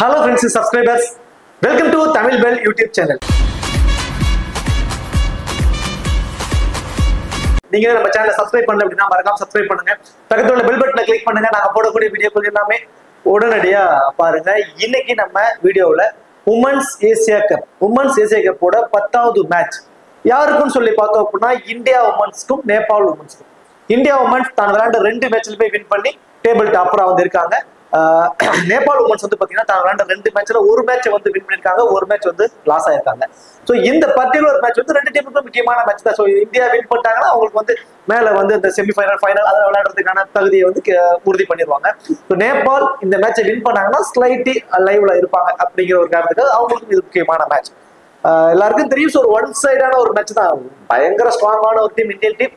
Hello friends and subscribers, welcome to Tamil Bell YouTube channel. நீங்க நம்ம சேனலை subscribe பண்ணல அப்படின்னா மறக்காம சப்ஸ்கிரைப் பண்ணுங்க. பக்கத்துல உள்ள பெல் பட்டனை கிளிக் பண்ணுங்க. நாங்க போடக்கூடிய வீடியோக்கள் எல்லாமே உடனடியா பாருங்க. இன்னைக்கு நம்ம வீடியோல உமன்ஸ் ஏசியா கப்போட 10வது மேட்ச் யாருக்குன்னு சொல்லி பார்த்தோம் அப்படின்னா இந்தியா உமன்ஸ்க்கும் நேபாள் உமன்ஸ்க்கும். இந்தியா உமன்ஸ் தான் விளையாண்ட 2 மேட்ச்ல போய் வின் பண்ணி டேபிள் டாப்பரா வந்து இருக்காங்க. நேபாள் உமன்ஸ் வந்து பாத்தீங்கன்னா தான் விளையாண்ட 2 மேட்ச்ல ஒரு மேட்ச் வந்து வின் பண்ணிருக்காங்க, ஒரு மேட்ச் வந்து லாஸ் ஆயிருக்காங்க. சோ இந்த பர்டிகுலர் மேட்ச் வந்து 2 டீமுக்கும் முக்கியமான மேட்ச் தான். சோ இந்தியா வின் பண்ணிட்டாங்கன்னா அவங்களுக்கு வந்து மேல வந்து இந்த செமிஃபைனல் ஃபைனல் அதை விளையாடுறதுக்கான தகுதியை வந்து உறுதி பண்ணிடுவாங்க. ஸோ நேபாள் இந்த மேட்சை வின் பண்ணாங்கன்னா ஸ்லைட்லி லைவ்ல இருப்பாங்க அப்படிங்கிற ஒரு காரணத்துக்கு அவங்களுக்கு இது முக்கியமான மேட்ச். எல்லாருக்கும் தெரியும். ஸோ ஒரு ஒன் சைடான ஒரு மேட்ச் தான். பயங்கர ஸ்ட்ராங்கான ஒரு டீம் இந்தியன் டீம்,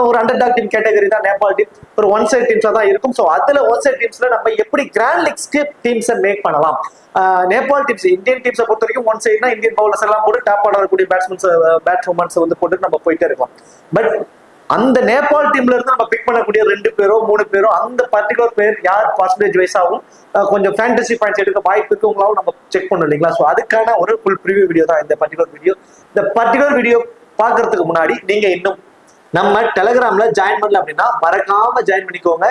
ஒரு அண்டர் டாக் டீம் கேட்டகரி தான் நேபாள் டீம். ஒரு ஒன் சைட் டீம்ஸா தான் இருக்கும். ஸோ அதுல ஒன் சைட் டீம்ஸ்ல நம்ம எப்படி கிராண்ட் லீக்ஸ்க்கு டீம்ஸை மேக் பண்ணலாம். நேபாள் டீம்ஸ் இந்தியன் டீம்ஸை பொறுத்த வரைக்கும் ஒன் சைட்னா இந்தியன் பவுலர்ஸ் எல்லாம் போட்டு டாப் ஆர்டர் வரக்கூடிய பேட்ஸ்மேன்ஸ் வந்து போட்டு நம்ம போயிட்டே இருக்கலாம். பட் அந்த நேபாள் டீம்ல இருந்து நம்ம பிக் பண்ணக்கூடிய 2 பேரோ 3 பேரோ அந்த பர்டிகுலர் பேர் யார் பர்சன்டேஜ் வைஸ் ஆகும் கொஞ்சம் ஃபேண்டசி பாயிண்ட்ஸ் எடுக்க வாய்ப்பு இருக்கவங்களாவும் நம்ம செக் பண்ணணும் இல்லைங்களா. ஸோ அதுக்கான ஒரு ஃபுல் ப்ரிவியூ வீடியோ தான் இந்த பர்டிகுலர் வீடியோ. இந்த பர்டிகுலர் வீடியோ பார்க்கறதுக்கு முன்னாடி நீங்க இன்னும் நம்ம டெலிகிராம்ல ஜாயின் பண்ணல அப்படின்னா மறக்காம ஜாயின் பண்ணிக்கோங்க.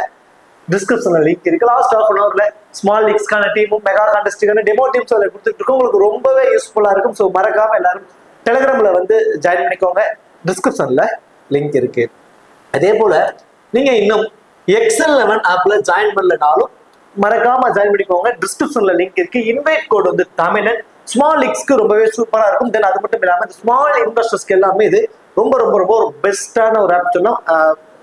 டிஸ்கிரிப்ஷன்ல லிங்க் இருக்கு. லாஸ்ட் ஹாஃப் அன் ஹவர்ல ஸ்மால் லீக்ஸ்க்கான டீமும் மெகா கான்டெஸ்டுக்கான டெமோ டீம்ஸ் அதில் கொடுத்துட்டு இருக்கோம். உங்களுக்கு ரொம்பவே யூஸ்ஃபுல்லா இருக்கும். ஸோ மறக்காம எல்லாரும் டெலிகிராம்ல வந்து ஜாயின் பண்ணிக்கோங்க. டிஸ்கிரிப்ஷன்ல லிங்க் இருக்கு. அதே போல நீங்க இன்னும் XL11 ஆப்ல ஜாயின் பண்ணலனாலும் மறக்காம ஜாயின் பண்ணிக்கோங்க. டிஸ்கிரிப்ஷன்ல லிங்க் இருக்கு. இன்வைட் கோட் வந்து தமிழன். ஸ்மால் லீக்ஸ்க்கு ரொம்பவே சூப்பரா இருக்கும். தென் அது மட்டும் இல்லாம ஸ்மால் இன்வெஸ்டர்ஸ்க்கு எல்லாமே இது ரொம்ப ரொம்ப ரொம்ப ஒரு பெஸ்டான ஒரு ஆப் சொல்லலாம்.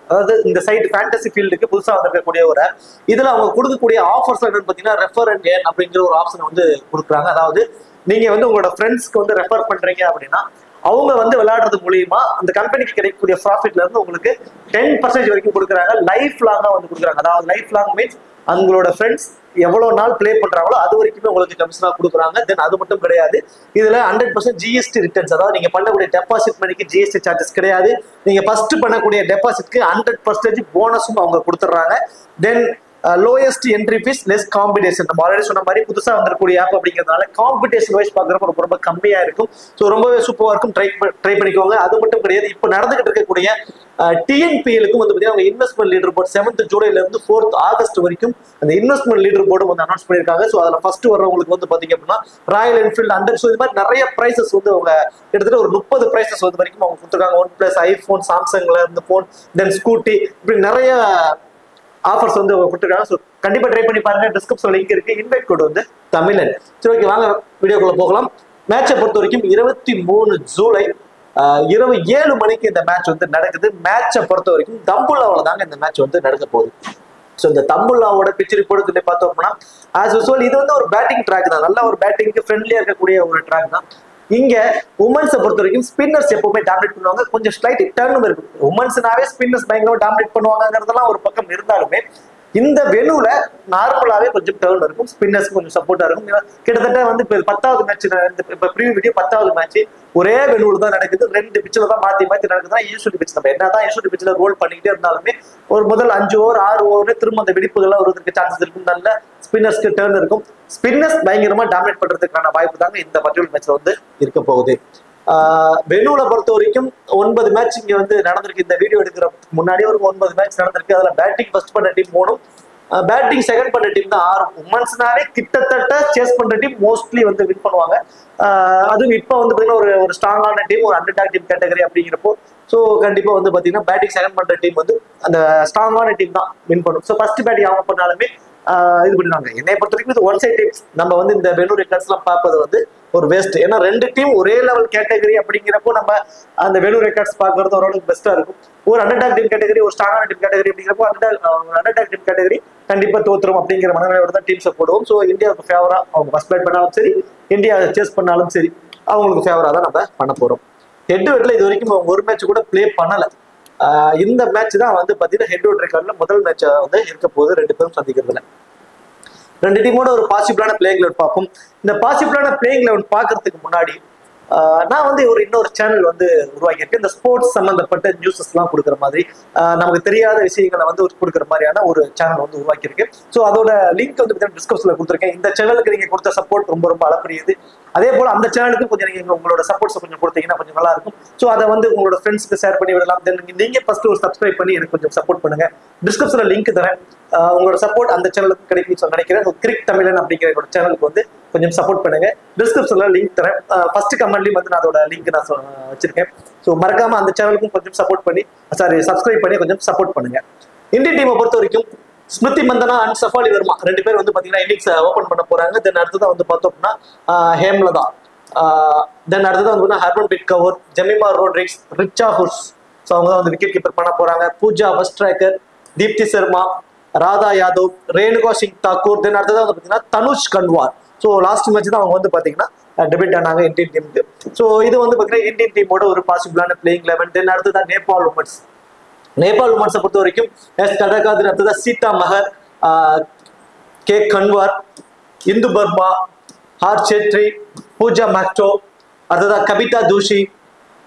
அதாவது இந்த சைட் ஃபேண்டசி ஃபீல்டுக்கு புதுசாக வந்திருக்கக்கூடிய ஒரு ஆப். இதுல அவங்க கொடுக்கக்கூடிய ஆஃபர்ஸ் என்னன்னு பார்த்தீங்கன்னா ரெஃபர் அண்ட் ஏர்ன் அப்படிங்கிற ஒரு ஆப்ஷன் வந்து கொடுக்குறாங்க. அதாவது நீங்க வந்து உங்களோட ஃப்ரெண்ட்ஸ்க்கு வந்து ரெஃபர் பண்றீங்க அப்படின்னா அவங்க வந்து விளையாடுறது மூலியமா அந்த கம்பெனிக்கு கிடைக்கக்கூடிய ப்ராஃபிட்ல இருந்து உங்களுக்கு 10% வரைக்கும் கொடுக்குறாங்க. லைஃப் லாங்கா வந்து கொடுக்குறாங்க. அதாவது லைஃப் லாங் மீன்ஸ் அவங்களோட ஃப்ரெண்ட்ஸ் எவ்வளவு நாள் பிளே பண்றாங்களோ அது வரைக்குமே உங்களுக்கு கமிஷனா கொடுக்குறாங்க. தென் அது மட்டும் கிடையாது, இதுல 100% GST ரிட்டர்ன்ஸ், அதாவது நீங்க பண்ணக்கூடிய டெபாசிட் மணிக்கு GST சார்ஜஸ் கிடையாது. நீங்க ஃபர்ஸ்ட் பண்ணக்கூடிய டெபாசிட்க்கு 100% போனஸும் அவங்க கொடுத்துட்றாங்க. Then lowest entry fees, less competition. நம்ம ஆல்ரெடி சொன்ன மாதிரி புதுசா வந்திருக்கக்கூடிய ஆப் அப்படிங்கிறதுனால காம்படிஷன் வைஸ் பார்க்குறப்ப ரொம்ப ரொம்ப கம்மியா இருக்கும். ஸோ ரொம்பவே சூப்பராக இருக்கும். ட்ரை பண்ணிக்கோங்க. அது மட்டும் கிடையாது, இப்போ நடந்துகிட்டு இருக்கக்கூடிய TNPL-க்கும் வந்து பார்த்தீங்கன்னா இன்வெஸ்ட்மெண்ட் லீடர் போர்டு 7th ஜூலைல இருந்து 4th ஆகஸ்ட் வரைக்கும் அந்த இன்வெஸ்ட்மெண்ட் லீடர் போர்டு வந்து அனௌன்ஸ் பண்ணியிருக்காங்க. ஸோ அதில் ஃபர்ஸ்ட் வர்றவங்களுக்கு வந்து பார்த்தீங்க அப்படின்னா ராயல் என்ஃபீல்டு அண்டர். ஸோ இது மாதிரி நிறைய ப்ரைசஸ் வந்து அவங்க கிட்டத்தட்ட ஒரு 30 ப்ரைசஸ் வந்து வரைக்கும் அவங்க கொடுத்துருக்காங்க. OnePlus, ஐஃபோன், சாம்சங்ல இருந்து ஃபோன், தென் ஸ்கூட்டி, இப்படி நிறைய ஆஃபர்ஸ் வந்து கொடுத்துருக்காங்க. ஸோ கண்டிப்பா ட்ரை பண்ணி பாருங்க. டிஸ்கிரிப்ஷன் லிங்க் இருக்கு. இன்வைட் கோட் வந்து தமிழன். சரி, ஓகே, வாங்க வீடியோக்குள்ள போகலாம். மேட்சை பொறுத்த வரைக்கும் 23 ஜூலை இரவு 7 மணிக்கு இந்த மேட்ச் வந்து நடக்குது. மேட்சை பொறுத்த வரைக்கும் தம்புல்லாவில் தாங்க இந்த மேட்ச் வந்து நடக்க போகுது. ஸோ இந்த தம்புல்லாவோட பிச் ரிப்போர்ட் சொல்லி பார்த்தோம் அப்படின்னா ஆஸ் யூசுவல் இது வந்து ஒரு பேட்டிங் ட்ராக் தான். நல்ல ஒரு பேட்டிங்க்கு ஃப்ரெண்ட்லியா இருக்கக்கூடிய ஒரு ட்ராக் தான். இங்க உமன்ஸை பொறுத்த வரைக்கும் ஸ்பின்னர்ஸ் எப்பவுமே டாமினேட் பண்ணுவாங்க. கொஞ்சம் ஸ்லைட் டர்னும் இருக்கும். உமன்ஸ்னாவே ஸ்பின்னர்ஸ் பயங்கரமா டாமினேட் பண்ணுவாங்கிறதெல்லாம் ஒரு பக்கம் இருந்தாலுமே இந்த வெனுல நார்மலாவே கொஞ்சம் டர்ன் இருக்கும். ஸ்பின்னர்ஸ் கொஞ்சம் சப்போர்ட்டா இருக்கும். கிட்டத்தட்ட வந்து இப்போ 10வது மேட்ச், இப்போ ப்ரீவியூ வீடியோ 10வது மேட்ச் ஒரே வெனுல தான் நடக்குது. 2 பிச்சில் தான் மாத்தி நடக்குதுன்னா யூஸ்வல் பிச். நம்ம என்னதான் யூஸ்வல் பிச்சில் ரோல் பண்ணிக்கிட்டே இருந்தாலுமே ஒரு முதல் 5 ஓவர் 6 ஓவர் திரும்ப அந்த வெடிப்புகள்லாம் வருவதற்கு சான்சஸ் இருக்கும். நல்ல ஸ்பின்னர்ஸ்க்கு டர்ன் இருக்கும். ஸ்பின்னர்ஸ் பயங்கரமா டாமினேட் பண்றதுக்கான வாய்ப்பு தாங்க இந்த பர்டிகுலர் மேட்ச்ல வந்து இருக்க போகுது. வெனுல பொறுத்த வரைக்கும் 9 மேட்ச் இங்க வந்து நடந்திருக்கு. இந்த வீடியோ எடுக்கிற முன்னாடி ஒரு 9 மேட்ச் நடந்திருக்கு. அதுல பேட்டிங் ஃபர்ஸ்ட் பண்ண டீம் 3, பேட்டிங் செகண்ட் பண்ண டீம் தான் 6. உமன்ஸ்னாலே கிட்டத்தட்ட சேஸ் பண்ற டீம் மோஸ்ட்லி வந்து வின் பண்ணுவாங்க. அதுவும் இப்போ வந்து பாத்தீங்கன்னா ஒரு ஸ்ட்ராங்கான டீம், ஒரு அண்டர் டாக் டீம் கேட்டகரி அப்படிங்கிறப்போ ஸோ கண்டிப்பா வந்து பாத்தீங்கன்னா பேட்டிங் செகண்ட் பண்ற டீம் வந்து அந்த ஸ்ட்ராங்கான டீம் தான் வின் பண்ணும். ஸோ ஃபர்ஸ்ட் பேட்டிங் அவங்க பண்ணாலுமே இது பண்ணுவாங்க. என்னை பொறுத்த வரைக்கும் இது ஒன் சைட் டீம். நம்ம வந்து இந்த வெனு ரெக்கார்ட்ஸ் எல்லாம் பார்ப்பது வந்து ஒரு வேஸ்ட். ஏன்னா 2 டீம் ஒரே லெவல் கேட்டகரி அப்படிங்கிறப்போ நம்ம அந்த வெனு ரெக்கார்ட்ஸ் பார்க்கறது ஓரளவுக்கு பெஸ்டா இருக்கும். ஒரு அண்டர் டாக் டீம் கேட்டகரி, ஒரு ஸ்ட்ராங்கான டீம் கேட்டகரி அப்படிங்கிறப்போ அண்டர் டாக் டீம் கேட்டகரி கண்டிப்பா தோத்துரும் அப்படிங்கிற மனநிலையோட தான் டீம்ஸை போடுவோம். ஸோ இந்தியாவுக்கு ஃபேவரா அவங்க ஃபர்ஸ்ட் பேட் பண்ணாலும் சரி, இந்தியா சேஸ் பண்ணாலும் சரி, அவங்களுக்கு ஃபேவரா தான் நம்ம பண்ண போறோம். ஹெட் டு ஹெட்ல இது வரைக்கும் அவங்க ஒரு மேட்ச் கூட பிளே பண்ணல. இந்த மேட்ச் தான் வந்து பாத்தீங்கன்னா ஹெட் டு ஹெட் ரெக்கார்ட்ல முதல் மேட்ச் வந்து இருக்க போது 2 பேரும் சந்திக்கிறதுல. 2 டீமோட ஒரு பாசிபிளான பிளேயிங் லெவன் பார்ப்போம். இந்த பாசிபிளான பிளேயிங் லெவன் பார்க்கறதுக்கு முன்னாடி நான் வந்து இன்னொரு சேனல் வந்து உருவாக்கியிருக்கேன். இந்த ஸ்போர்ட்ஸ் சம்பந்தப்பட்ட நியூஸஸ் எல்லாம் கொடுக்குற மாதிரி, நமக்கு தெரியாத விஷயங்களை வந்து கொடுக்குற மாதிரியான ஒரு சேனல் வந்து உருவாக்கியிருக்கேன். ஸோ அதோட லிங்க் வந்து டிஸ்கிரிப்ஷன்ல கொடுத்துருக்கேன். இந்த சேனலுக்கு நீங்க கொடுத்த சப்போர்ட் ரொம்ப ரொம்ப அளப்பரியது. அதே போல அந்த சேனலுக்கு கொஞ்சம் நீங்க உங்களோட சப்போர்ட்ஸ் கொஞ்சம் கொடுத்தீங்கன்னா கொஞ்சம் நல்லா இருக்கும். ஸோ அதை வந்து உங்களோட ஃப்ரெண்ட்ஸ்க்கு ஷேர் பண்ணி விடலாம். தென் நீங்க ஃபர்ஸ்ட் ஒரு சப்ஸ்கிரைப் பண்ணி எனக்கு கொஞ்சம் சப்போர்ட் பண்ணுங்க. டிஸ்கிரிப்ஷன்ல லிங்க் தரேன். உங்களோட சப்போர்ட் அந்த சேனலுக்கு கிடைக்கும் நினைக்கிறேன். கிரிக் தமிழன் அப்படிங்கிற என்னோட சேனலுக்கு வந்து கொஞ்சம் சப்போர்ட் பண்ணுங்க. டிஸ்கிரிப்ஷன்ல லிங்க் தரேன். ஃபர்ஸ்ட் கமெண்ட்லயும் வந்து நான் அதோட லிங்க் நான் வச்சிருக்கேன். ஸோ மறக்காம அந்த சேனலுக்கும் கொஞ்சம் சப்போர்ட் பண்ணி சப்ஸ்கிரைப் பண்ணி கொஞ்சம் சப்போர்ட் பண்ணுங்க. இந்தியன் டீமை பொறுத்த வரைக்கும் ஸ்மிருதி மந்தனா அண்ட் சஃபாலி வர்மா 2 பேர் வந்து பாத்தீங்கன்னா இன்னிங்ஸ் ஓபன் பண்ண போறாங்க. தென் அடுத்ததான் வந்து பார்த்தோம்னா ஹேம்லதா, தென் அடுத்ததான் வந்து ஹர்மன்பிரீத் கவுர், ஜெமிமா ரோட்ரிக்ஸ், ரிச்சா ஹுர்ஸ், ஸோ அவங்க தான் வந்து விக்கெட் கீப்பர் பண்ண போறாங்க. பூஜா வெஸ்ட்ரேக்கர், தீப்தி சர்மா, ராதா யாதவ், ரேணுகா சிங் தாக்கூர், தென் அடுத்ததான் வந்து பாத்தீங்கன்னா Dhanush Kanwar. So last match தான் அவங்க வந்து பாத்தீங்கன்னா டெபிட் ஆனாங்க இந்தியன் டீமுக்கு. ஸோ இது வந்து பாத்தீங்கன்னா இந்தியன் டீமோட ஒரு பாசிபிளான பிளேயிங் 11. தென் அடுத்ததான் நேபாள் உமன்ஸ். நேபாள் உமன்ஸை பொறுத்த வரைக்கும் அடுத்ததான் சீதா மஹர், கே கன்வார், இந்து பர்மா, ஹார் சேட்ரி, பூஜா மேக்டோ, அடுத்ததான் கவிதா தூஷி,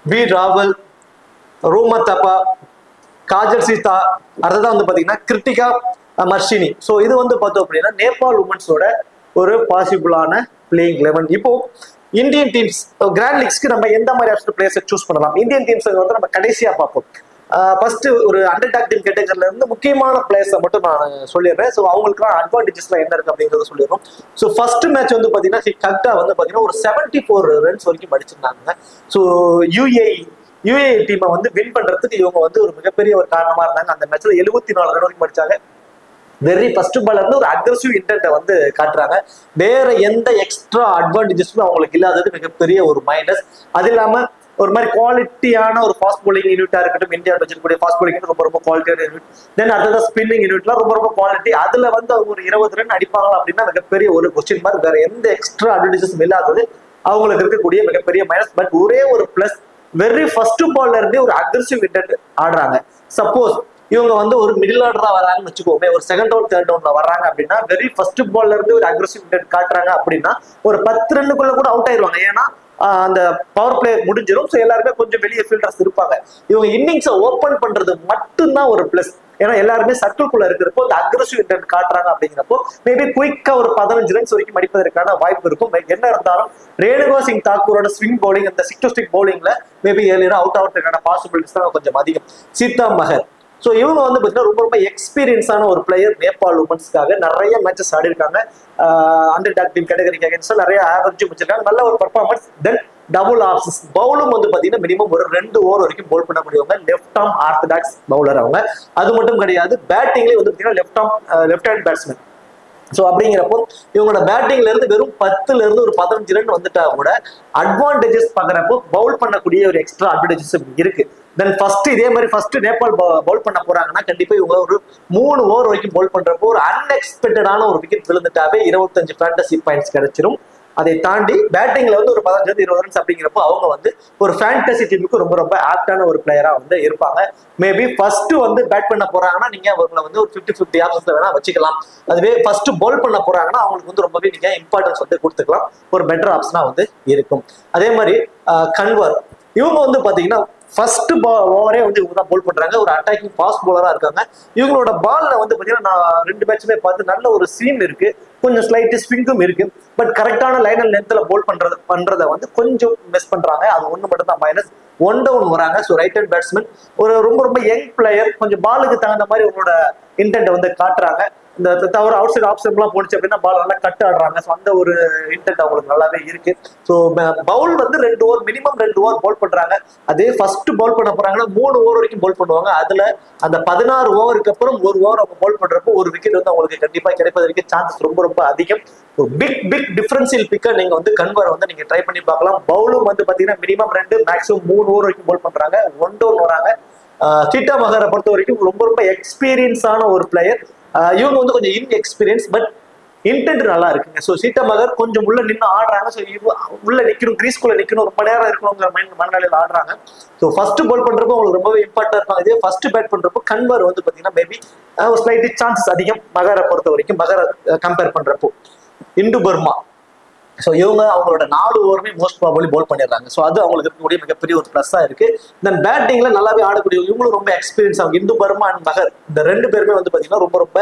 வி ராவல், ரூமா தப்பா, காஜல் சீதா, அடுத்ததான் வந்து பாத்தீங்கன்னா கிருத்திகா மர்ஷினி. ஸோ இது வந்து பார்த்தோம் அப்படின்னா நேபாள் உமன்ஸோட ஒரு பாசிபிளான பிளேயிங் 11. இப்போ இந்தியன் டீம்ஸ் கிராண்ட் லீக்ஸ்க்கு நம்ம எந்த மாதிரி பிளேயர்ஸை சூஸ் பண்ணலாம்? இந்தியன் டீம்ஸ் வந்து நம்ம கடைசியா பார்ப்போம். ஃபர்ஸ்ட் ஒரு அண்டர்டாக் டீம் கேட்டகரியில இருந்து முக்கியமான பிளேயர்ஸை மட்டும் நான் சொல்லிடுறேன். ஸோ அவங்களுக்குலாம் அட்வான்டேஜஸ்லாம் என்ன இருக்கு அப்படிங்கிறத சொல்லிடுறோம். ஸோ ஃபர்ஸ்ட் மேட்ச் வந்து பாத்தீங்கன்னா கரெக்டா வந்து பாத்தீங்கன்னா ஒரு 74 ரன்ஸ் வரைக்கும் அடிச்சிருந்தாங்க. ஸோ யுஏஇ டீமை வந்து வின் பண்றதுக்கு இவங்க வந்து ஒரு மிகப்பெரிய ஒரு காரணமா இருந்தாங்க. அந்த மேட்ச்ல 74 ரன் வரைக்கும் அடிச்சாங்க. வெரி ஃபர்ஸ்ட் பால்ல இருந்து ஒரு அக்ரெசிவ் இன்டென்ட்டை வந்து காட்டுறாங்க. வேற எந்த எக்ஸ்ட்ரா அட்வான்டேஜஸுமே அவங்களுக்கு இல்லாதது மிகப்பெரிய ஒரு மைனஸ். அது இல்லாம ஒரு மாதிரி குவாலிட்டியான ஒரு ஃபாஸ்ட் போலிங் யூனிட்டா இருக்கட்டும், இந்தியா வச்சிருக்கக்கூடிய ஃபாஸ்ட் போலிங் ரொம்ப ரொம்ப குவாலிட்டியான யூனிட். தென் அடுத்தது ஸ்பின்னிங் யூனிட்லாம் ரொம்ப ரொம்ப குவாலிட்டி. அதுல வந்து அவங்க ஒரு 20 ரன் அடிப்பாங்களா அப்படின்னா மிகப்பெரிய ஒரு கொஸ்டின் மார்க். வேற எந்த எக்ஸ்ட்ரா அட்வான்டேஜஸும் இல்லாதது அவங்களுக்கு இருக்கக்கூடிய மிகப்பெரிய மைனஸ். பட் ஒரே ஒரு பிளஸ், வெரி ஃபர்ஸ்ட் பால்ல இருந்தே ஒரு அக்ரெசிவ் இன்டென்ட் ஆடுறாங்க. சப்போஸ் இவங்க வந்து ஒரு மிடில் ஆர்டரா வராங்கன்னு வச்சுக்கோமே, ஒரு செகண்ட் டவுன் தேர்ட் டவுன்ல வர்றாங்க அப்படின்னா வெரி ஃபர்ஸ்ட் பால்ல இருந்து ஒரு அக்ரெசிவ் இன்டென்ட் காட்டுறாங்க அப்படின்னா ஒரு 10 ரன்னுக்குள்ள கூட அவுட் ஆயிடுவாங்க. ஏன்னா அந்த பவர் பிளே முடிஞ்சிடும். ஸோ எல்லாருமே கொஞ்சம் வெளியே ஃபீல்டர்ஸ் இருப்பாங்க. இவங்க இன்னிங்ஸை ஓப்பன் பண்றது மட்டும்தான் ஒரு பிளஸ். ஏன்னா எல்லாருமே சர்க்கிள்குள்ள இருக்கிறப்போ இந்த அக்ரெசிவ் இன்டென்ட் காட்டுறாங்க அப்படிங்கிறப்போ மேபி குயிக்கா ஒரு 15 ரன்ஸ் வரைக்கும் அடிப்பதற்கான வாய்ப்பு இருக்கும். என்ன இருந்தாலும் ரேணுகா சிங் தாக்கூரோட ஸ்விங் பவுலிங், அந்த 6 to 6 பவுலிங்ல மேபி ஏர்லியரா அவுட் ஆகிறதுக்கான பாசிபிலிட்டிஸ் தான் கொஞ்சம் அதிகம். சீதா மஹர், ஸோ இவங்க வந்து பார்த்தீங்கன்னா ரொம்ப ரொம்ப எக்ஸ்பீரியன்ஸான ஒரு பிளேயர். நேபாள் உமன்ஸ்க்காக நிறைய மேட்சஸ் ஆடி இருக்காங்க. அண்டர்டாக் டீம் கேட்டகரிக்கு அகேன்ஸ்டா நிறைய ஆவரேஜும் வச்சிருக்காங்க. நல்ல ஒரு பர்ஃபார்மன்ஸ். தென் டபுள் ஆப்ஷன்ஸ் பவுலும் வந்து பாத்தீங்கன்னா மினிமம் ஒரு 2 ஓவர் வரைக்கும் பவுல் பண்ணக்கூடியவங்க. லெஃப்ட் ஆர்ம் ஆர்த்தடாக்ஸ் பவுலர் அவங்க. அது மட்டும் கிடையாது, பேட்டிங்லேயே வந்து பாத்தீங்கன்னா லெஃப்ட் ஹேண்ட் பேட்ஸ்மேன். ஸோ அப்படிங்கிறப்போ இவங்களோட பேட்டிங்ல இருந்து வெறும் 10ல இருந்து ஒரு 15 ரன் வந்துட்டா கூட அட்வான்டேஜஸ் பாக்குறப்போ பவுல் பண்ணக்கூடிய ஒரு எக்ஸ்ட்ரா அட்வான்டேஜஸ் இருக்கு. தென் ஃபர்ஸ்ட் இதே மாதிரி ஃபர்ஸ்ட் நேபாள் பவுல் பண்ண போறாங்கன்னா கண்டிப்பா இவங்க ஒரு 3 ஓவர் வரைக்கும் பவுல் பண்றப்போ ஒரு அன்எக்ஸ்பெக்டடான ஒரு விக்கெட் விழுந்துட்டாவே 25 ஃபேண்டசி பாயிண்ட்ஸ் கிடைச்சிரும். அதை தாண்டி பேட்டிங்ல வந்து ஒரு 15-20 ரன்ஸ் அப்படிங்கிறப்போ அவங்க வந்து ஒரு ஃபேண்டசி டீமுக்கு ரொம்ப ரொம்ப ஆப்டான ஒரு பிளேயரா வந்து இருப்பாங்க. மேபி ஃபர்ஸ்ட் வந்து பேட் பண்ண போறாங்கன்னா நீங்க அவங்களை வந்து ஒரு 50-50 ஆப்ஷன்ஸ்ல வேணா வச்சுக்கலாம். அதுவே ஃபர்ஸ்ட் பவுல் பண்ண போறாங்கன்னா அவங்களுக்கு வந்து ரொம்பவே நீங்க இம்பார்ட்டன்ஸ் வந்து கொடுத்துக்கலாம். ஒரு பெட்டர் ஆப்ஷனா வந்து இருக்கும். அதே மாதிரி கன்வர், இவங்க வந்து பாத்தீங்கன்னா ஃபர்ஸ்ட் ஓவரே வந்து இவங்க தான் பவுல் பண்றாங்க. ஒரு அட்டாக்கிங் ஃபாஸ்ட் பவுலரா இருக்காங்க. இவங்களோட பால்ல வந்து பாத்தீங்கன்னா நான் 2 மேட்சுமே பார்த்து நல்ல ஒரு சீம் இருக்கு, கொஞ்சம் ஸ்லைட் ஸ்விங்கும் இருக்கு. பட் கரெக்டான லைன் அண்ட் லென்த்ல பவுல் பண்றதை வந்து கொஞ்சம் மிஸ் பண்றாங்க. அது ஒண்ணு மட்டும் தான் மைனஸ். 1 டவுன் வராங்க. ஸோ ரைட் ஹேண்ட் பேட்ஸ்மேன், ஒரு ரொம்ப ரொம்ப யங் பிளேயர், கொஞ்சம் பாலுக்கு தகுந்த மாதிரி உங்களோட இன்டென்ட் வந்து காட்டுறாங்க. இந்த தவிர அவுட் சைட் ஆப்ஷன் எல்லாம் போனுச்சு அப்படின்னா பால் நல்லா கட் ஆடுறாங்க. ஸோ அந்த ஒரு இன்டென்ட் அவங்களுக்கு நல்லாவே இருக்கு. ஸோ பவுல் வந்து 2 ஓவர் மினிமம் 2 ஓவர் பவுல் பண்றாங்க. அதே ஃபர்ஸ்ட் பவுல் பண்ண போறாங்கன்னா 3 ஓவர் வரைக்கும் பவுல் பண்ணுவாங்க. அதுல அந்த 16 ஓவருக்கு அப்புறம் 1 ஓவர் அவங்க பவுல் பண்றப்போ ஒரு விக்கெட் வந்து அவங்களுக்கு கண்டிப்பா கிடைப்பதற்கு சான்சஸ் ரொம்ப ரொம்ப அதிகம். பிக் டிஃபரன்சியல் பிக்கை நீங்க வந்து கன்வர் வந்து நீங்க ட்ரை பண்ணி பார்க்கலாம். பவுலும் வந்து பாத்தீங்கன்னா மினிமம் 2 மேக்ஸிமம் 3 ஓவர் வரைக்கும் பவுல் பண்றாங்க. 1 டவுன் வராங்க. சீதா மஹரை பொறுத்த வரைக்கும் ரொம்ப ரொம்ப எக்ஸ்பீரியன்ஸான ஒரு பிளேயர். இவங்க வந்து கொஞ்சம் இன்எக்ஸ்பீரியன்ஸ், பட் இன்டென்ட் நல்லா இருக்குங்க. ஸோ சீதா மஹர் கொஞ்சம் உள்ள நின்று ஆடுறாங்க. ஸோ உள்ள நிக்கணும், கிரீஸ்குள்ள நிக்கணும், ரொம்ப நேரம் இருக்கணுங்கிற மனநிலையில் ஆடுறாங்க. ஸோ ஃபர்ஸ்ட் பால் பண்றப்போ அவங்களுக்கு ரொம்பவே இம்பார்ட்டா இருப்பாங்க. இதே ஃபர்ஸ்ட் பேட் பண்றப்போ கன்வர் வந்து பாத்தீங்கன்னா மேபி ஸ்லைட்லி சான்சஸ் அதிகம் மஹரை பொறுத்த வரைக்கும். மஹரை கம்பேர் பண்றப்போ இந்து பர்மா, ஸோ இவங்க அவங்களோட 4 ஓவருமே மோஸ்ட் ப்ராபபிலி போல் பண்ணிடுறாங்க. ஸோ அது அவங்களுக்கு இருக்கக்கூடிய மிகப்பெரிய ஒரு ப்ளஸ்ஸா இருக்கு. தென் பேட்டிங்ல நல்லாவே ஆடக்கூடிய இவங்களும் ரொம்ப எக்ஸ்பீரியன்ஸ் ஆகும். இந்து பர்மா அண்ட் மகர் இந்த 2 பேருமே வந்து பாத்தீங்கன்னா ரொம்ப ரொம்ப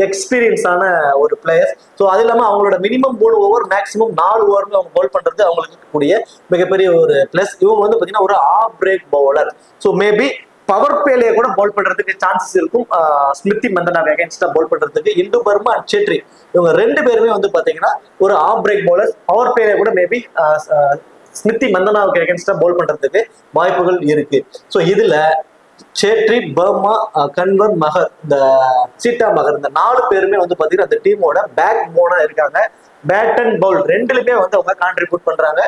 எக்ஸ்பீரியன்ஸான ஒரு பிளேயர்ஸ். ஸோ அது இல்லாமல் அவங்களோட மினிமம் 3 ஓவர் மேக்ஸிமம் 4 ஓவருமே அவங்க போல் பண்றது அவங்களுக்கு இருக்கக்கூடிய மிகப்பெரிய ஒரு பிளஸ். இவங்க வந்து பாத்தீங்கன்னா ஒரு off break bowler. So maybe power பிளேலேயே கூட போல் பண்றதுக்கு சான்சஸ் இருக்கும். ஸ்மிருதி மந்தனா அகைன்ஸ்டா போல் பண்றதுக்கு இந்து பர்மா அண்ட் சேட்ரி இவங்க 2 பேருமே வந்து பாத்தீங்கன்னா ஒரு ஆஃப் பிரேக் பவுலர். பவர் பிளேலே கூட மேபி ஸ்மிருதி மந்தனாவுக்கு அகைன்ஸ்டா போல் பண்றதுக்கு வாய்ப்புகள் இருக்கு. ஸோ இதுல சேட்ரி, பர்மா, கன்வர், மகர், இந்த சீட்டா மகர் இந்த 4 பேருமே வந்து பாத்தீங்கன்னா அந்த டீமோட பேக் போனா இருக்காங்க. பேட் அண்ட் பவுல் 2லுமே வந்து அவங்க கான்ட்ரிபியூட் பண்றாங்க.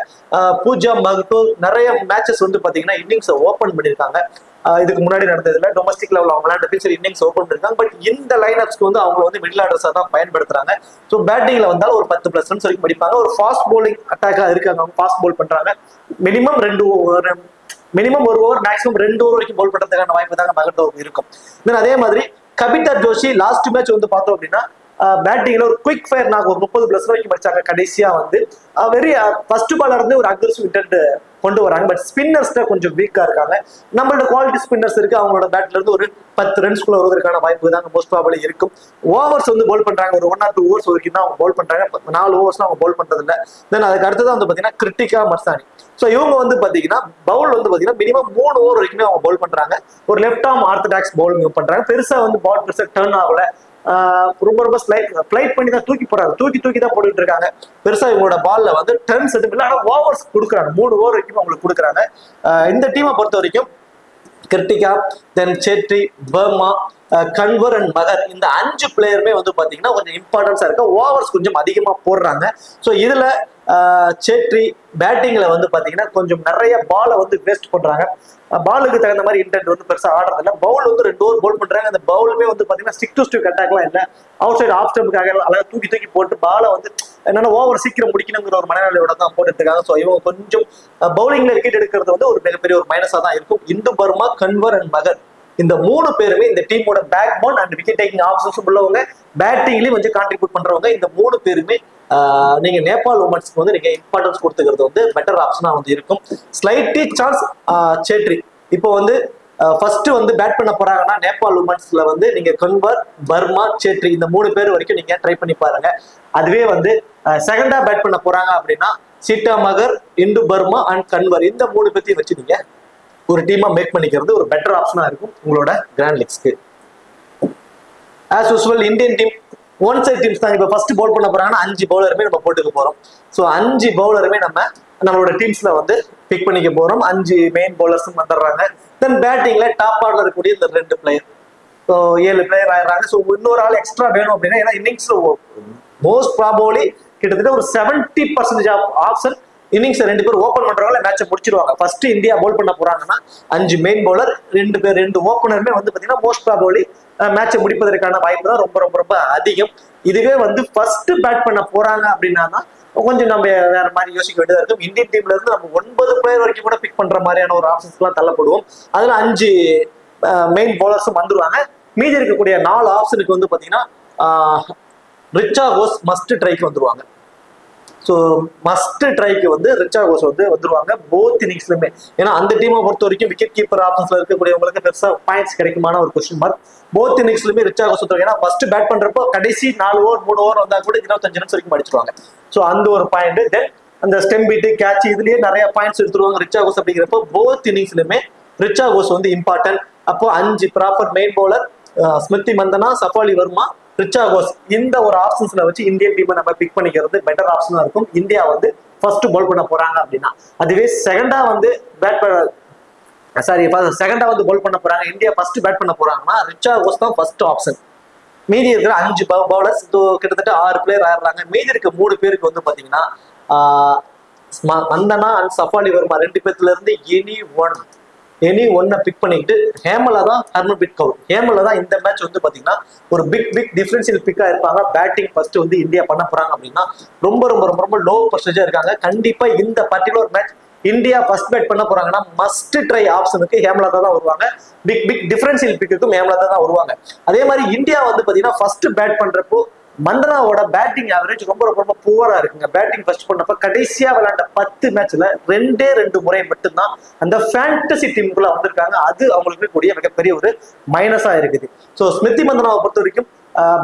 பூஜா மகத்தூர் நிறைய மேட்சஸ் வந்து பாத்தீங்கன்னா இன்னிங்ஸ் ஓபன் பண்ணிருக்காங்க. இதுக்கு முன்னாடி நடந்ததுல டொமஸ்டிக் லெவல் அவங்க விளையாண்டு சரி இன்னிங்ஸ் ஓபன் பண்ணிருக்காங்க. பட் இந்த லைன் அப்ஸ்க்கு வந்து அவங்க வந்து மிடில் ஆர்டர்ஸா தான் பயன்படுத்துறாங்க. ஸோ பேட்டிங்ல வந்தாலும் ஒரு 10+ ரன்ஸ் வரைக்கும் படிப்பாங்க. ஒரு ஃபாஸ்ட் பவுலிங் அட்டாக்கா இருக்காங்க. அவங்க ஃபாஸ்ட் பவுல் பண்றாங்க. மினிமம் 1 ஓவர் மேக்ஸிமம் 2 ஓவர் வரைக்கும் பவுல் பண்றதுக்கான வாய்ப்பு தாங்க மகத்தூருக்கு இருக்கும். தென் அதே மாதிரி கபிதா ஜோஷி லாஸ்ட் மேட்ச் வந்து பார்த்தோம் அப்படின்னா பேட்டிங்ல ஒரு குயிக் ஃபயர் நாங்க ஒரு 30+ வரைக்கும் படிச்சாங்க. கடைசியா வந்து வெரி ஃபர்ஸ்ட் பால்ல இருந்து ஒரு அக்ரெசிவ் இன்டென்ட் கொண்டு வராங்க. பட் ஸ்பின்னர்ஸ்ல கொஞ்சம் வீக்கா இருக்காங்க. நம்மளோட குவாலிட்டி ஸ்பின்னர்ஸ் இருக்கு. அவங்களோட பேட்ல இருந்து ஒரு 10 ரன்ஸ்குள்ள வருவதற்கான வாய்ப்பு தாங்க மோஸ்ட் ப்ராபபிலி இருக்கும். ஓவர்ஸ் வந்து போல் பண்றாங்க. ஒரு 1 or 2 ஓவர்ஸ் வரைக்கும் தான் அவங்க போல் பண்றாங்க. 4 ஓவர்ஸ் அவங்க போல் பண்றது இல்லை. தென் அதுக்கு அடுத்ததான் வந்து பாத்தீங்கன்னா கிருத்திகா மர்சானி. ஸோ இவங்க வந்து பாத்தீங்கன்னா பவுல் வந்து பாத்தீங்கன்னா மினிமம் 3 ஓவர் வரைக்குமே அவங்க பவுல் பண்றாங்க. ஒரு லெஃப்ட் ஆர்ம் ஆர்த்தடாக்ஸ் பவுலிங் பண்றாங்க. பெருசா வந்து பால் பெருசா டர்ன் ஆகல. ரொம்ப ரொம்ப ஸ்லைட் பண்ணி தான் தூக்கி போறாங்க. தூக்கி தான் போட்டுட்டு இருக்காங்க. பெருசா இவங்களோட பால்ல வந்து டர்ன்ஸ் எதுவும் இல்லை. ஆனா ஓவர்ஸ் கொடுக்குறாங்க. 3 ஓவர் வரைக்கும் அவங்களுக்கு கொடுக்குறாங்க. இந்த டீமை பொறுத்த வரைக்கும் கிருத்திகா, தென் சேட்ரி, பர்மா, கன்வர் அண்ட் மகர் இந்த 5 பிளேயருமே வந்து பாத்தீங்கன்னா கொஞ்சம் இம்பார்ட்டன்ஸா இருக்கு. ஓவர்ஸ் கொஞ்சம் அதிகமா போடுறாங்க. ஸோ இதுல சேட்ரி பேட்டிங்ல வந்து பாத்தீங்கன்னா கொஞ்சம் நிறைய பாலை வந்து வேஸ்ட் பண்றாங்க. பாலுக்கு தகுந்த மாதிரி இன்டென்ட் வந்து பெருசா ஆடுறது இல்லை. பவுல் வந்து 2 ஓவர் போல் பண்றாங்க. அந்த பவுலுமே வந்து பாத்தீங்கன்னா ஸ்டிக் டு ஸ்டிக் அட்டாக்லாம் இல்லை. அவுட் சைடு ஆஃப் ஸ்டம்புக்காக அழகாக தூக்கி போட்டு பாலை வந்து என்னன்னா ஓவர் சீக்கிரம் முடிக்கணுங்கிற ஒரு மனநிலையோட தான் போட்டுட்டு இருக்காங்க. ஸோ இவங்க கொஞ்சம் பவுலிங்ல விக்கெட் எடுக்கிறது வந்து ஒரு மிகப்பெரிய ஒரு மைனஸா தான் இருக்கும். இந்து பர்மா, கன்வர் அண்ட் மகர் இந்த 3 பேருமே இந்த டீமோட backbone and wicket taking options உள்ளவங்க. பேட்டிங்லயும் கொஞ்சம் கான்ட்ரிபியூட் பண்றவங்க. இந்த 3 பேருமே நீங்க நேபாள் உமன்ஸ்க்கு வந்து நீங்க இம்பார்ட்டன்ஸ் கொடுத்துக்கிறது வந்து பெட்டர் ஆப்ஷனா வந்து இருக்கும். ஸ்லைட்லி சான்ஸ் சேட்ரி இப்போ வந்து ஃபர்ஸ்ட் வந்து பேட் பண்ண போறாங்கன்னா நேபாள் உமன்ஸ்ல வந்து நீங்க கன்வர், பர்மா, சேட்ரி இந்த 3 பேர் வரைக்கும் நீங்க ட்ரை பண்ணி பாருங்க. அதுவே வந்து செகண்டா பேட் பண்ண போறாங்க அப்படின்னா சீட்டா மகர், இந்து பர்மா அண்ட் கன்வர் இந்த 3 பேர்த்தையும் வச்சு நீங்க ஒரு டீமா மேக் பண்ணிக்கிறது ஒரு பெட்டர் ஆப்ஷனா இருக்கும் உங்களோட கிராண்ட் லீக்ஸ்க்கு. As usual Indian team one side teams தான். இப்போ ஃபர்ஸ்ட் பவுல் பண்ண போறாங்கன்னா 5 பவுலருமே நம்ம போட்டுக்க போறோம். ஸோ 5 பவுலருமே நம்மளோட டீம்ஸ்ல வந்து பிக் பண்ணிக்க போறோம். 5 மெயின் பவுலர்ஸும் வந்துடுறாங்க. தென் பேட்டிங்ல டாப் ஆர்டர் இருக்கக்கூடிய இந்த 2 பிளேயர், ஸோ 7 பிளேயர் ஆயிடுறாங்க. ஸோ இன்னொரு ஆள் எக்ஸ்ட்ரா வேணும் அப்படின்னா ஏன்னா இன்னிங்ஸ்ல மோஸ்ட் ப்ராபபிலி கிட்டத்தட்ட ஒரு 70% ஆஃப் ஆப்ஷன் இன்னிங்ஸ் 2 பேர் ஓப்பன் பண்றவங்கள மேட்சை முடிச்சிருவாங்க. ஃபர்ஸ்ட் இந்தியா போல் பண்ண போறாங்கன்னா 5 மெயின் பவுலர் 2 ஓப்பனருமே வந்து பாத்தீங்கன்னா மோஸ்ட் ப்ராபபிலி மேட்சை முடிப்பதற்கான வாய்ப்பு தான் ரொம்ப ரொம்ப ரொம்ப அதிகம். இதுவே வந்து ஃபர்ஸ்ட் பேட் பண்ண போறாங்க அப்படின்னா தான் கொஞ்சம் நம்ம வேற மாதிரி யோசிக்க வேண்டியதா இருக்கும். இந்தியன் டீம்ல இருந்து நம்ம 9 பிளேயர் வரைக்கும் கூட பிக் பண்ற மாதிரியான ஒரு ஆப்ஷன்ஸ் எல்லாம் தள்ளப்படுவோம். அதுல 5 மெயின் பவுலர்ஸும் வந்துருவாங்க. மீதி இருக்கக்கூடிய 4 ஆப்ஷனுக்கு வந்து பாத்தீங்கன்னா ரிச்சா கோஸ் மஸ்ட் ட்ரைக்கு வந்துருவாங்க. ஸோ மஸ்ட் ட்ரைக்கு வந்து ரிச்சா கோஸ் வந்து வந்துருவாங்க போத் இன்னிங்ஸ்லுமே. ஏன்னா அந்த டீமை பொறுத்த வரைக்கும் விக்கெட் கீப்பர் ஆப்ஷன்ஸ்ல இருக்கக்கூடியவங்களுக்கு பெருசா பாயிண்ட்ஸ் கிடைக்குமான ஒரு கொஸ்டின் மார்க். போத் இன்னிங்ஸ்லுமே ரிச்சா கோஸ் வந்துருவாங்க. ஏன்னா ஃபர்ஸ்ட் பேட் பண்றப்போ கடைசி 4 ஓவர் 3 ஓவர் வந்தா கூட 25 ரன்ஸ் வரைக்கும் அடிச்சிருவாங்க. ஸோ அந்த ஒரு பாயிண்ட். தென் அந்த ஸ்டெம் பீட்டு கேட்ச் இதுலயே நிறைய பாயிண்ட்ஸ் எடுத்துருவாங்க ரிச்சா கோஸ் அப்படிங்கிறப்போ போத் இன்னிங்ஸ்லுமே ரிச்சா கோஸ் வந்து இம்பார்ட்டன்ட். அப்போ 5 proper main bowler Smriti Mandhana, Shafali Verma, Richa Ghosh இந்த ஒரு ஆப்ஷன்ஸ்ல வச்சு இந்தியன் டீமை நம்ம பிக் பண்ணிக்கிறது பெட்டர் ஆப்ஷனா இருக்கும். இந்தியா வந்து ஃபர்ஸ்ட் பால் பண்ண போறாங்க அப்படின்னா. அதுவே செகண்டா வந்து செகண்டா வந்து பால் பண்ண போறாங்க, இந்தியா ஃபர்ஸ்ட் பேட் பண்ண போறாங்கன்னா ரிச்சா கோஸ் தான் ஃபர்ஸ்ட் ஆப்ஷன். மீதி இருக்கிற 5 பவுலர்ஸ் கிட்டத்தட்ட 6 பிளேயர் ஆயிடுறாங்க. மீதி இருக்க 3 பேருக்கு வந்து பாத்தீங்கன்னா மந்தனா அண்ட் சஃபாலி வர்மா 2 பேர்த்துல இருந்து எனி ஒன்னை பிக் பண்ணிக்கிட்டு ஹேமலா தான் ஹர்மன்பிரீத் கவுர். ஹேமலா தான் இந்த மேட்ச் வந்து பாத்தீங்கன்னா ஒரு பிக் டிஃபரன்ஷியல் பிக்கா இருப்பாங்க. பேட்டிங் ஃபர்ஸ்ட் வந்து இந்தியா பண்ண போறாங்க அப்படின்னா ரொம்ப ரொம்ப ரொம்ப ரொம்ப லோ பர்சன்டேஜா இருக்காங்க. கண்டிப்பா இந்த particular match India first bad பண்ண போறாங்கன்னா மஸ்ட் ட்ரை ஆப்ஷனுக்கு ஹேமலதா தான் வருவாங்க. பிக் டிஃபரன்ஷியல் பிக்குக்கும் ஹேமலதா தான் வருவாங்க. அதே மாதிரி இந்தியா வந்து பாத்தீங்கன்னா ஃபர்ஸ்ட் பேட் பண்றப்போ மந்தனாவோட பேட்டிங் ஆவரேஜ் ரொம்ப ரொம்ப ரொம்ப புவரா இருக்குங்க. பேட்டிங் ஃபர்ஸ்ட் பண்ணப்ப கடைசியா விளையாண்ட 10 மேட்ச்ல 2 முறை மட்டும்தான் அந்த ஃபேண்டசி டீமுக்குள்ள வந்திருக்காங்க. அது அவங்களுக்கு கூடிய மிகப்பெரிய ஒரு மைனஸா இருக்குது. ஸோ ஸ்மிருதி மந்தனாவை பொறுத்த வரைக்கும்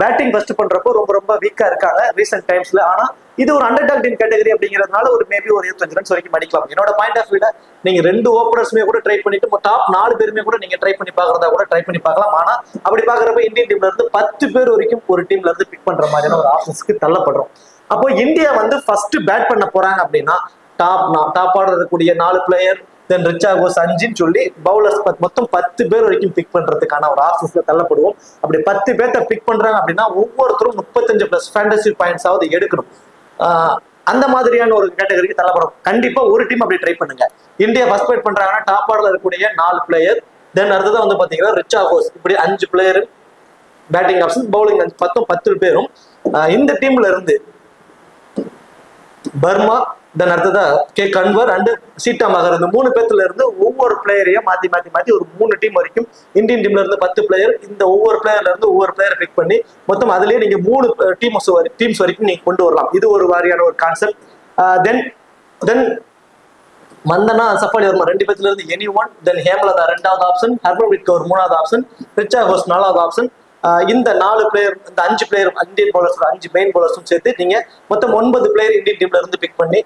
பேட்டிங் ஃபர்ஸ்ட் பண்றப்போ ரொம்ப ரொம்ப வீக்கா இருக்காங்க ரீசெண்ட் டைம்ஸ்ல. ஆனா இது ஒரு அண்டர் டாக் டீம் கேட்டகரி அப்படிங்கிறதுனால ஒரு மேபி ஒரு 25 ரன்ஸ் வரைக்கும் அடிக்கலாம். என்னோட பாயிண்ட் ஆஃப் வியூல நீங்க 2 ஓப்பனர்ஸ்மே கூட ட்ரை பண்ணிட்டு டாப் 4 பேருமே கூட நீங்க ட்ரை பண்ணி பாக்குறதா கூட ட்ரை பண்ணி பார்க்கலாம். ஆனா அப்படி பாக்குறப்ப இந்தியன் டீம்ல இருந்து 10 பேர் வரைக்கும் ஒரு டீம்ல இருந்து பிக் பண்ற மாதிரியான ஒரு ஆப்ஷன்ஸ்க்கு தள்ளப்படுறோம். அப்போ இந்தியா வந்து ஃபர்ஸ்ட் பேட் பண்ண போறாங்க அப்படின்னா டாப் ஆர்டர் இருக்கக்கூடிய 4 பிளேயர் தென் ரிச்சா கோஸ் 5ன்னு சொல்லி பவுலர்ஸ் மொத்தம் 10 பேர் வரைக்கும் பிக் பண்றதுக்கான ஒரு ஆப்ஷன்ஸ்ல தள்ளப்படுவோம். அப்படி 10 பேர்த்த பிக் பண்றாங்க அப்படின்னா ஒவ்வொருத்தரும் 35+ ஃபேண்டசி பாயிண்ட்ஸ் ஆவது எடுக்கணும். அந்த மாதிரியான ஒரு கேட்டகரிக்கு தள்ளப்படும். கண்டிப்பா ஒரு டீம் அப்படி ட்ரை பண்ணுங்க. இந்தியா ஃபர்ஸ்ட் பேட் பண்றாங்கன்னா டாப் ஆர்டர்ல இருக்கக்கூடிய 4 பிளேயர் தென் அடுத்ததான் வந்து பாத்தீங்கன்னா ரிச்சா கோஸ் இப்படி 5 பிளேயர் பேட்டிங் ஆப்ஷன் பவுலிங் மொத்தம் 10 பேரும் இந்த டீம்ல இருந்து பர்மா தென் அடுத்ததா கே கன்வர் அண்ட் சீட்டா மகர் இந்த 3 பேர்த்துல இருந்து ஒவ்வொரு பிளேயரையும் மாத்தி ஒரு 3 டீம் வரைக்கும் இந்தியன் டீம்ல இருந்து 10 பிளேயர் இந்த ஒவ்வொரு பிளேயர்ல இருந்து ஒவ்வொரு பிளேயரை பிக் பண்ணி மொத்தம் அதுலயே நீங்க 3 டீம்ஸ் வரைக்கும் நீங்க கொண்டு வரலாம். இது ஒரு வாரியான ஒரு கான்செப்ட். தென் மந்தனா சஃபாலி வர்மா 2 பேர்த்துல இருந்து எனி ஒன் தென் ஹேமலதா 2வது ஆப்ஷன் ஹர்மன்பிரீத் கவுர் 3வது ஆப்ஷன் ரிச்சா கோஸ் 4வது ஆப்ஷன். இந்த 4 பிளேயர் இந்த 5 பிளேயர் இந்தியன் பவுலர்ஸ் 5 மெயின் பவுலர்ஸும் சேர்த்து நீங்க மொத்தம் 9 பிளேயர் இந்தியன் டீம்ல இருந்து பிக் பண்ணி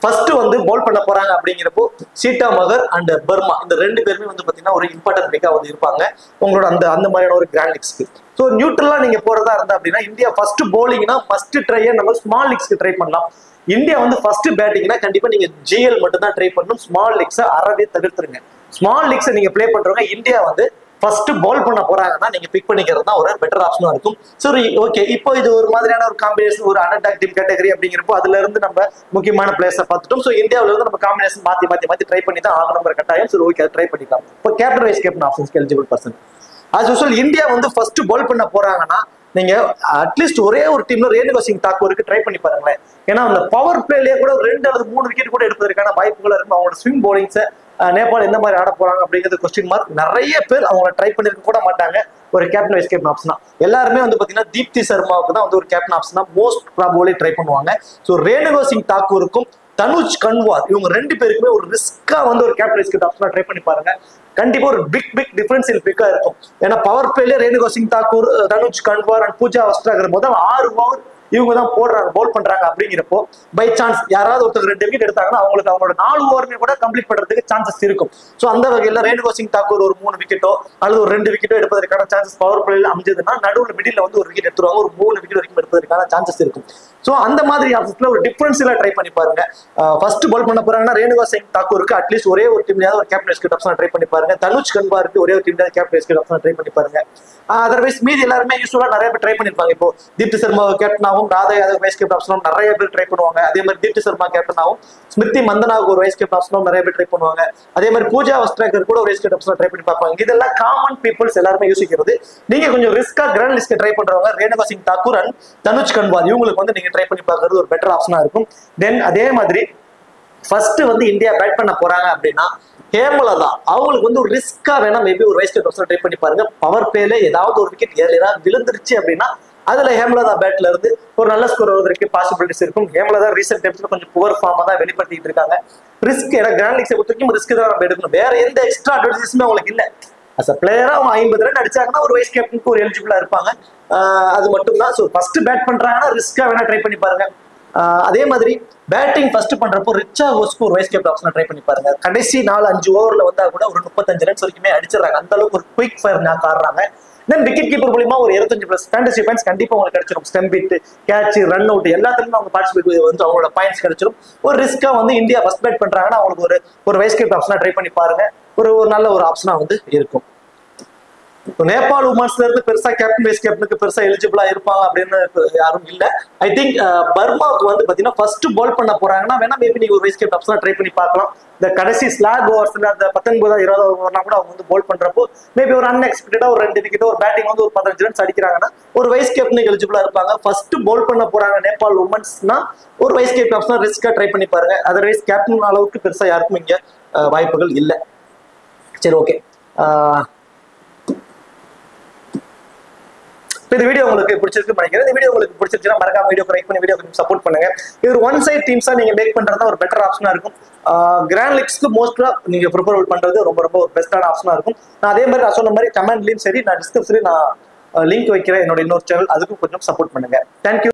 ஃபர்ஸ்ட் வந்து பவுல் பண்ண போறாங்க. அப்படிங்கிறப்போ சீட்டா மகர் அண்ட் பர்மா இந்த 2 பேருமே வந்து பாத்தீங்கன்னா ஒரு இம்பார்ட்டன்ட் பிக்கா வந்து இருப்பாங்க உங்களோட அந்த மாதிரியான ஒரு கிராண்ட் லீக்ஸ்க்கு. ஸோ நியூட்ரலா நீங்க போறதா இருந்தா அப்படின்னா இந்தியா ஃபர்ஸ்ட் பவுலிங்னா ஃபர்ஸ்ட் ட்ரையை நம்ம ஸ்மால் லீக்ஸ்க்கு ட்ரை பண்ணலாம். இந்தியா வந்து ஃபர்ஸ்ட் பேட்டிங்னா கண்டிப்பா நீங்க ஜிஎல் மட்டும் தான் ட்ரை பண்ணணும். ஸ்மால் லீக்ஸை அறவே தவிர்த்துருங்க. ஸ்மால் லீக்ஸை நீங்க பிளே பண்றவங்க இந்தியா வந்து ஃபர்ஸ்ட் பால் பண்ண போறாங்கன்னா நீங்க பிக் பண்ணிக்கிறது தான் ஒரு பெட்டர் ஆப்ஷனா இருக்கும். சரி ஓகே, இப்போ இது ஒரு மாதிரியான ஒரு காம்பினேஷன் ஒரு அண்டர் டாக் டீம் கேட்டகரி அப்படிங்கிறப்போ அதுல இருந்து நம்ம முக்கியமான பிளேயர்ஸை பார்த்துட்டோம். ஸோ இந்தியாவில இருந்து நம்ம காம்பினேஷன் மாத்தி ட்ரை பண்ணி தான் ஆகணும் கட்டாயம். சரி ஓகே, ட்ரை பண்ணிக்கலாம். இப்போ கேப்டன் வைஸ் கேப்டன் ஆப்ஷன்ஸ்க்கு eligible person as usual India வந்து ஃபர்ஸ்ட் பால் பண்ண போறாங்கன்னா நீங்க அட்லீஸ்ட் ஒரே ஒரு டீம்ல ரேணுகா சிங் தாக்கூருக்கு ட்ரை பண்ணி பாருங்களேன். ஏன்னா அந்த பவர் பிளேலயே கூட 2 அல்லது 3 விக்கெட் கூட எடுப்பதற்கான வாய்ப்புகள் இருக்கும். அவங்களோட ஸ்விங் பவுலிங்ஸை நேபாள் எந்த மாதிரி ஆட போறாங்க அப்படிங்கிறது கொஸ்டின் மார்க். நிறைய பேர் அவங்கள ட்ரை பண்ணிருக்க கூட மாட்டாங்க ஒரு கேப்டன் வைஸ் கேப்டன் ஆப்ஷனா. எல்லாருமே வந்து பாத்தீங்கன்னா தீப்தி சர்மாவுக்கு தான் வந்து ஒரு கேப்டன் ஆப்ஷனா மோஸ்ட் ப்ராபபிலி ட்ரை பண்ணுவாங்க. ஸோ ரேணுகா சிங் தாக்கூருக்கும் தனுஜ் கன்வார் இவங்க 2 பேருக்குமே ஒரு ரிஸ்கா வந்து ஒரு கேப்டன் வைஸ் கேப்டன் ஆப்ஷனா ட்ரை பண்ணி பாருங்க. கண்டிப்பா ஒரு பிக் டிஃபரன்சியல் பிக்கா இருக்கும். ஏன்னா பவர் பிளேல ரேணுகா சிங் தாக்கூர் தனுஜ் கன்வார் அண்ட் பூஜா வஸ்ட்ராகர் முதல் 6 ஓவர் இவங்க தான் போடுறாங்க பவுல் பண்றாங்க. அப்படிங்கிறப்போ பை சான்ஸ் யாராவது ஒருத்தர் 2 விக்கெட் எடுத்தாங்கன்னா அவங்களுக்கு அவங்களோட 4 ஓவருமே கூட கம்ப்ளீட் பண்றதுக்கு சான்சஸ் இருக்கும். ஸோ அந்த வகையில் ரேணுகா சிங் தாக்கூர் ஒரு 3 விக்கெட்டோ அல்லது ஒரு 2 விக்கெட்டோ எடுப்பதற்கான சான்சஸ் பவர் பிளேல அமைஞ்சதுன்னா நடுவில் மிடில் வந்து ஒரு விக்கெட் எடுத்துருவாங்க. ஒரு 3 விக்கெட் வரைக்கும் எடுப்பதற்கான சான்சஸ் இருக்கும். ஸோ அந்த மாதிரி ஆப்ஷன்ஸ்ல ஒரு டிஃபரன்ஸ்ல ட்ரை பண்ணி பாருங்க. ஃபர்ஸ்ட் பால் பண்ண போறாங்கன்னா ரேணுகா சிங் தாக்கூருக்கு அட்லீஸ்ட் ஒரே ஒரு டீம்லயாவது ஒரு captain vice captain option try பண்ணி பாருங்க. தனுஜ் கன்வாருக்கு ஒரே ஒரு டீம்ல captain vice captain option try பண்ணி பாருங்க. அதர்வைஸ் மீதி எல்லாருமே யூஸ்வலா நிறைய பேர் ட்ரை பண்ணிருப்பாங்க. இப்போ தீப்தி சர்மா கேப்டனாகவும் ராதா யாதவ் வைஸ் கேப்டன் ஆப்ஷனும் நிறைய பேர் ட்ரை பண்ணுவாங்க. அதே மாதிரி தீப்தி சர்மா கேப்டனாகவும் ஸ்மிருதி மந்தனாவுக்கு ஒரு வைஸ் கேப்டன் ஆப்ஷனும் நிறைய பேர் ட்ரை பண்ணுவாங்க. அதே மாதிரி பூஜா வஸ்ட்ராகர் கூட ஒரு வைஸ் கேப்டன் ஆப்ஷன் ட்ரை பண்ணி பார்ப்பாங்க. இதெல்லாம் காமன் பீப்புள்ஸ் எல்லாருமே யோசிக்கிறது. நீங்க கொஞ்சம் ரிஸ்கா கிராண்ட் லிஸ்ட் ட்ரை பண்றவங்க ரேணுகா சிங் தாக்கூர் அண்ட் தனுஜ் கன்வார் இவங்களுக்கு வந்து நீங்க ட்ரை பண்ணி பார்க்கறது ஒரு பெட்டர் ஆப்ஷனா இருக்கும். தென் அதே மாதிரி ஃபர்ஸ்ட் வந்து இந்தியா பேட் பண்ண போறாங்க அப்படின்னா ஹேமலதா அவங்களுக்கு வந்து ஒரு ரிஸ்கா வேணா மேபி ஒரு வைஸ் கேப்டன் ட்ரை பண்ணி பாருங்க. பவர் பிளேல ஏதாவது ஒரு விக்கெட் ஏதாவது விழுந்துருச்சு அப்படின்னா அதுல ஹேமலதா பேட்ல இருந்து ஒரு நல்ல ஸ்கோர் வருவதற்கு பாசிபிலிட்டிஸ் இருக்கும். ஹேமலதா ரீசெண்ட் டைம்ஸ்ல கொஞ்சம் புவர் ஃபார்மா தான் வெளிப்படுத்திட்டு இருக்காங்க. ரிஸ்க் ஏன்னா கிராண்ட் லீக்ஸை பொறுத்த வரைக்கும் ரிஸ்க் தான் நம்ம எடுக்கணும். வேற எந்த எக்ஸ்ட்ரா அட்வான்டேஜ்மே அவங்களுக்கு இல்லை. அஸ் அ பிளேயரா அவங்க 50 ரன் அடிச்சாங்கன்னா ஒரு வைஸ் கேப்டனுக்கு ஒரு எலிஜிபிளா இருப்பாங்க. அது மட்டும் தான். ஸோ ஃபர்ஸ்ட் பேட் பண்றாங்கன்னா ரிஸ்கா வேணா ட்ரை பண்ணி பாருங்க. அதே மாதிரி பேட்டிங் ஃபர்ஸ்ட் பண்றப்போ ரிச்சா கோஸ்க்கு ஒரு வைஸ் கேப்டன் ஆப்ஷன் ட்ரை பண்ணி பாருங்க. கடைசி 4-5 ஓவர்ல வந்தா கூட ஒரு 35 ரன்ஸ் வரைக்குமே அடிச்சிடறாங்க. அந்த அளவுக்கு ஒரு குயிக் ஃபயர் நாக் ஆடுறாங்க. தென் விக்கெட் கீப்பர் மூலமா ஒரு 25+ ஃபேண்டசி பாயிண்ட்ஸ் கண்டிப்பா உங்களுக்கு கிடைச்சிடும். Stump hit, catch, run out எல்லாத்துலயும் அவங்க பார்ட்டிசிபேட் வந்து அவங்களோட பாயிண்ட்ஸ் கிடைச்சிடும். ஒரு ரிஸ்கா வந்து இந்தியா ஃபர்ஸ்ட் பேட் பண்றாங்கன்னா அவங்களுக்கு ஒரு வைஸ் கேப்டன் ஆப்ஷனா ட்ரை பண்ணி பாருங்க. ஒரு நல்ல ஒரு ஆப்ஷனா வந்து இருக்கும். நேபாள் உமன்ஸ்ல இருந்து பெருசா கேப்டன் வைஸ் கேப்டனுக்கு பெருசா எலிஜிபிளா இருப்பாங்க அப்படின்னு யாரும் இல்ல. ஐ திங்க் பர்மாவுக்கு வந்து பாத்தீங்கன்னா ஃபர்ஸ்ட் பால் பண்ண போறாங்கன்னா வேணா மேபி நீங்க ஒரு வைஸ் கேப்டன் ஆப்ஷனா ட்ரை பண்ணி பார்க்கலாம். இந்த கடைசி ஸ்லாக் ஓவர்ஸ்ல அந்த 19-20 ஓவர்னா கூட அவங்க வந்து பால் பண்றப்போ மேபி ஒரு அன்எக்ஸ்பெக்டடா ஒரு 2 விக்கெட் ஒரு பேட்டிங் வந்து ஒரு 15 ரன்ஸ் அடிக்கிறாங்கன்னா ஒரு வைஸ் கேப்டனுக்கு எலிஜிபிளா இருப்பாங்க. ஃபர்ஸ்ட் பால் பண்ண போறாங்க நேபாள் உமன்ஸ்னா ஒரு வைஸ் கேப்டன் ஆப்ஷனா ரிஸ்கா ட்ரை பண்ணி பாருங்க. அதர்வைஸ் கேப்டன் அளவுக்கு பெருசா யாருக்கும் இங்க வாய்ப்புகள் இல்லை. சரி ஓகே, இந்த வீடியோ உங்களுக்கு பிடிச்சிருக்கு நினைக்கிறேன். இந்த வீடியோ உங்களுக்கு பிடிச்சிருச்சுன்னா மறக்காம வீடியோ லைக் பண்ணி வீடியோ சப்போர்ட் பண்ணுங்க. இது ஒரு ஒன் சைட் டீம்ஸா நீங்க மேக் பண்றதா ஒரு பெட்டர் ஆப்ஷனா இருக்கும். கிராண்ட் லீக்ஸ்க்கு மோஸ்டா நீங்க ப்ரிப்பேர் பண்றது ரொம்ப ரொம்ப ஒரு பெஸ்டான ஆப்ஷனா இருக்கும். நான் அதே மாதிரி நான் சொன்ன மாதிரி கமெண்ட்லயும் சரி, நான் டிஸ்கிரிப்ஷன்லயும் நான் லிங்க் வைக்கிறேன் என்னோட இன்னொரு சேனல், அதுக்கும் கொஞ்சம் சப்போர்ட் பண்ணுங்க. தேங்க்யூ.